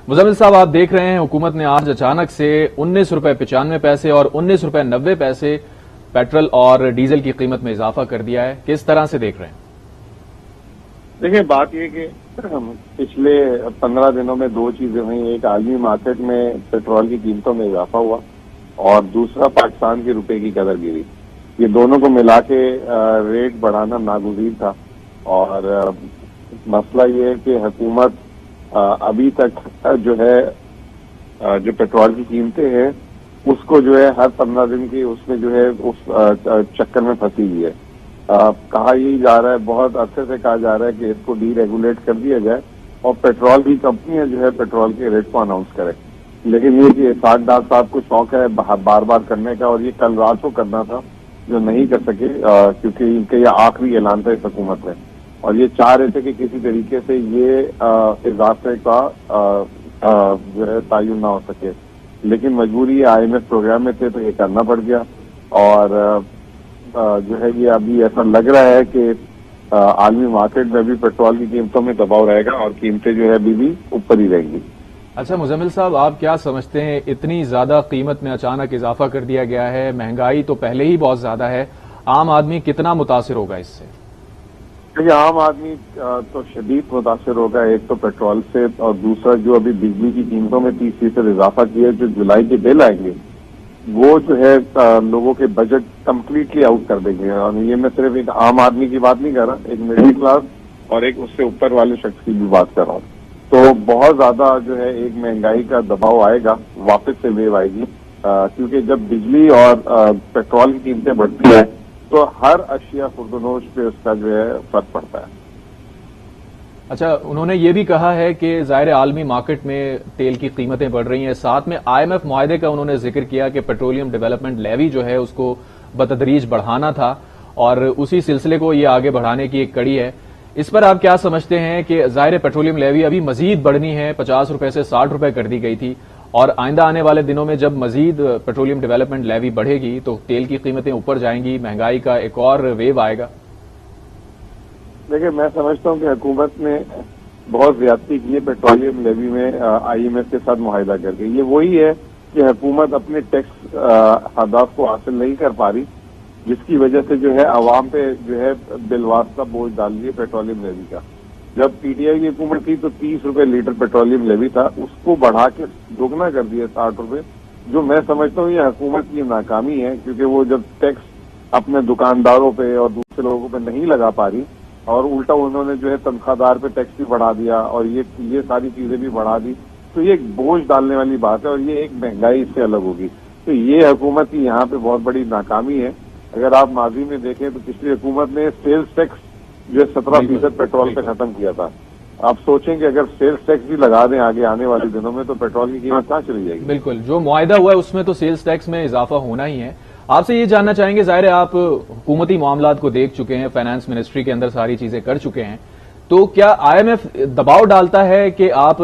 مزمل صاحب، آپ دیکھ رہے ہیں حکومت نے آج اچانک سے 19.95 روپے اور 19.90 روپے پیٹرول اور ڈیزل کی قیمت میں اضافہ کر دیا ہے. کس طرح سے دیکھ رہے ہیں؟ دیکھیں، بات یہ کہ پچھلے 15 دنوں میں دو چیزیں ہوئیں. ایک عالمی مارکیٹ میں پیٹرول کی قیمتوں میں اضافہ ہوا اور دوسرا پاکستان کے روپے کی قدر گری. یہ دونوں کو ملا کے ریٹ بڑھانا ناگزیر تھا. اور مسئلہ یہ ہے کہ حکومت ابھی تک جو ہے جو پیٹرول کی قیمتیں ہیں اس کو جو ہے ہر 15 دن کی اس میں جو ہے اس چکر میں پھنسی ہوئی ہے. کہا یہی جا رہا ہے، بہت عرصے سے کہا جا رہا ہے کہ اس کو ڈی ریگولیٹ کر دیا جائے اور پیٹرول کی کمپنیاں جو ہے پیٹرول کے ریٹ کو اناؤنس کریں. لیکن یہ کہ اسحاق ڈار صاحب کو شوق ہے بار بار کرنے کا، اور یہ کل رات کو کرنا تھا جو نہیں کر سکے کیونکہ ان کے یہ آخری اعلان تھا اس حکومت میں. اور یہ چاہ رہے تھے کہ کسی طریقے سے یہ اضافے کا جو ہے تعین نہ ہو سکے، لیکن مجبوری IMF پروگرام میں تھے تو یہ کرنا پڑ گیا. اور جو ہے یہ ابھی ایسا لگ رہا ہے کہ عالمی مارکیٹ میں بھی پیٹرول کی قیمتوں میں دباؤ رہے گا اور قیمتیں جو ہے ابھی بھی اوپر ہی رہیں گی. اچھا مزمل صاحب، آپ کیا سمجھتے ہیں اتنی زیادہ قیمت میں اچانک اضافہ کر دیا گیا ہے؟ مہنگائی تو پہلے ہی بہت زیادہ ہے، عام آدمی کتنا متاثر ہوگا اس سے؟ عام آدمی تو شدید متاثر ہوگا، ایک تو پیٹرول سے، اور دوسرا جو ابھی بجلی کی قیمتوں میں 30% اضافہ کیا ہے، جو جولائی کے بل آئیں گے وہ جو ہے لوگوں کے بجٹ کمپلیٹلی آؤٹ کر دیں گے. اور یہ میں صرف ایک عام آدمی کی بات نہیں کر رہا، ایک مڈل کلاس اور ایک اس سے اوپر والے شخص کی بھی بات کر رہا ہوں. تو بہت زیادہ جو ہے ایک مہنگائی کا دباؤ آئے گا، واپس سے ویو آئے گی. کیونکہ جب بجلی اور پیٹرول کی قیمتیں بڑھتی ہیں تو ہر اشیاء خوردنوش پہ اس کا جو ہے فرق پڑتا ہے. اچھا، انہوں نے یہ بھی کہا ہے کہ ظاہر عالمی مارکیٹ میں تیل کی قیمتیں بڑھ رہی ہیں، ساتھ میں IMF معاہدے کا انہوں نے ذکر کیا کہ پیٹرولیم ڈیولپمنٹ لیوی جو ہے اس کو بتدریج بڑھانا تھا اور اسی سلسلے کو یہ آگے بڑھانے کی ایک کڑی ہے. اس پر آپ کیا سمجھتے ہیں کہ ظاہر پیٹرولیم لیوی ابھی مزید بڑھنی ہے، 50 روپے سے 60 روپے کر دی گئی تھی، اور آئندہ آنے والے دنوں میں جب مزید پیٹرولیم ڈیولپمنٹ لیوی بڑھے گی تو تیل کی قیمتیں اوپر جائیں گی، مہنگائی کا ایک اور ویو آئے گا؟ دیکھیں، میں سمجھتا ہوں کہ حکومت نے بہت زیادتی کی ہے پیٹرولیم لیوی میں IMF کے ساتھ معاہدہ کر کے. یہ وہی ہے کہ حکومت اپنے ٹیکس اہداف کو حاصل نہیں کر پا رہی، جس کی وجہ سے جو ہے عوام پہ جو ہے بالواسطہ بوجھ ڈال دیے پیٹرولیم لیوی کا. جب PTI کی حکومت تھی تو 30 روپے لیٹر پیٹرولیم لیوی تھا، اس کو بڑھا کے دگنا کر دیا 60 روپے. جو میں سمجھتا ہوں یہ حکومت کی ناکامی ہے، کیونکہ وہ جب ٹیکس اپنے دکانداروں پہ اور دوسرے لوگوں پہ نہیں لگا پا رہی، اور الٹا انہوں نے جو ہے تنخواہ دار پہ ٹیکس بھی بڑھا دیا اور یہ ساری چیزیں بھی بڑھا دی، تو یہ ایک بوجھ ڈالنے والی بات ہے اور یہ ایک مہنگائی اس سے الگ ہوگی. تو یہ حکومت کی یہاں پہ بہت بڑی ناکامی ہے. اگر آپ ماضی میں دیکھیں تو پچھلی حکومت نے سیلز ٹیکس جو ہے 17% پیٹرول پہ ختم کیا تھا. آپ سوچیں کہ اگر سیلز ٹیکس بھی لگا دیں آگے آنے والے دنوں میں تو پیٹرول کی قیمت کہاں چلی جائے گی؟ بالکل، جو معاہدہ ہوا ہے اس میں تو سیلز ٹیکس میں اضافہ ہونا ہی ہے. آپ سے یہ جاننا چاہیں گے، ظاہر ہے آپ حکومتی معاملات کو دیکھ چکے ہیں، فائنانس منسٹری کے اندر ساری چیزیں کر چکے ہیں، تو کیا IMF دباؤ ڈالتا ہے کہ آپ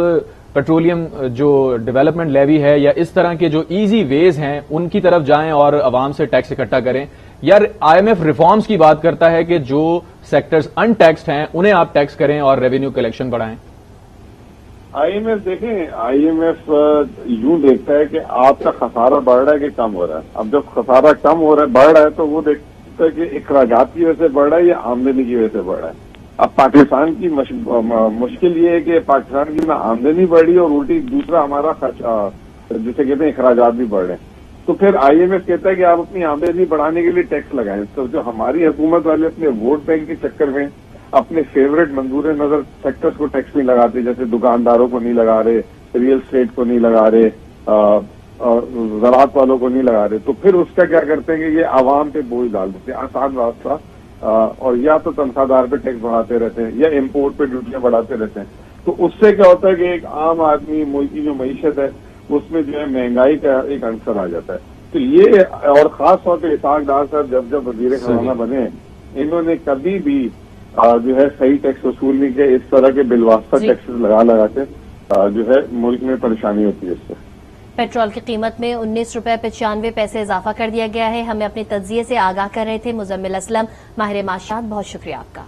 پیٹرولیم جو ڈیولپمنٹ لیوی ہے یا اس طرح کے جو ایزی ویز ہیں ان کی طرف جائیں اور عوام سے ٹیکس اکٹھا کریں، یا IMF ریفارمز کی بات کرتا ہے کہ جو سیکٹرز ان ٹیکسڈ ہیں انہیں آپ ٹیکس کریں اور ریونیو کلیکشن بڑھائیں؟ IMF دیکھیں، IMF یوں دیکھتا ہے کہ آپ کا خسارہ بڑھ رہا ہے کہ کم ہو رہا ہے. اب جب خسارہ کم ہو رہا ہے، بڑھ رہا ہے، تو وہ دیکھتا ہے کہ اخراجات کی وجہ سے بڑھ رہا ہے یا آمدنی کی وجہ سے بڑھ رہا ہے. اب پاکستان کی مشکل یہ ہے کہ پاکستان کی نہ آمدنی بڑھی اور الٹی دوسرا ہمارا خرچہ جسے کہتے ہیں اخراجات بھی بڑھ رہے ہیں. تو پھر IMF کہتا ہے کہ آپ اپنی آمدنی بڑھانے کے لیے ٹیکس لگائیں. تو جو ہماری حکومت والے اپنے ووٹ بینک کے چکر میں اپنے فیوریٹ منظور نظر سیکٹرز کو ٹیکس نہیں لگاتے، جیسے دکانداروں کو نہیں لگا رہے، ریئل اسٹیٹ کو نہیں لگا رہے، زراعت والوں کو نہیں لگا رہے، تو پھر اس کا کیا کرتے ہیں کہ یہ عوام پہ بوجھ ڈال دیتے ہیں، آسان راستہ. اور یا تو تنخواہ دار پہ ٹیکس بڑھاتے رہتے ہیں یا امپورٹ پہ ڈیوٹیاں بڑھاتے رہتے ہیں. تو اس سے کیا ہوتا ہے کہ ایک عام آدمی ملک کی جو معیشت ہے اس میں جو ہے مہنگائی کا ایک عنصر آ جاتا ہے. تو یہ، اور خاص طور پہ اسحاق ڈار صاحب جب وزیر خزانہ بنے، انہوں نے کبھی بھی جو ہے صحیح ٹیکس وصول نہیں کیا. اس طرح کے بالواسطہ ٹیکسز لگا کے جو ہے ملک میں پریشانی ہوتی ہے. اس سے پیٹرول کی قیمت میں 19.95 روپے اضافہ کر دیا گیا ہے. ہمیں اپنے تجزیے سے آگاہ کر رہے تھے مزمل اسلم، ماہر معاشیات. بہت شکریہ آپ کا.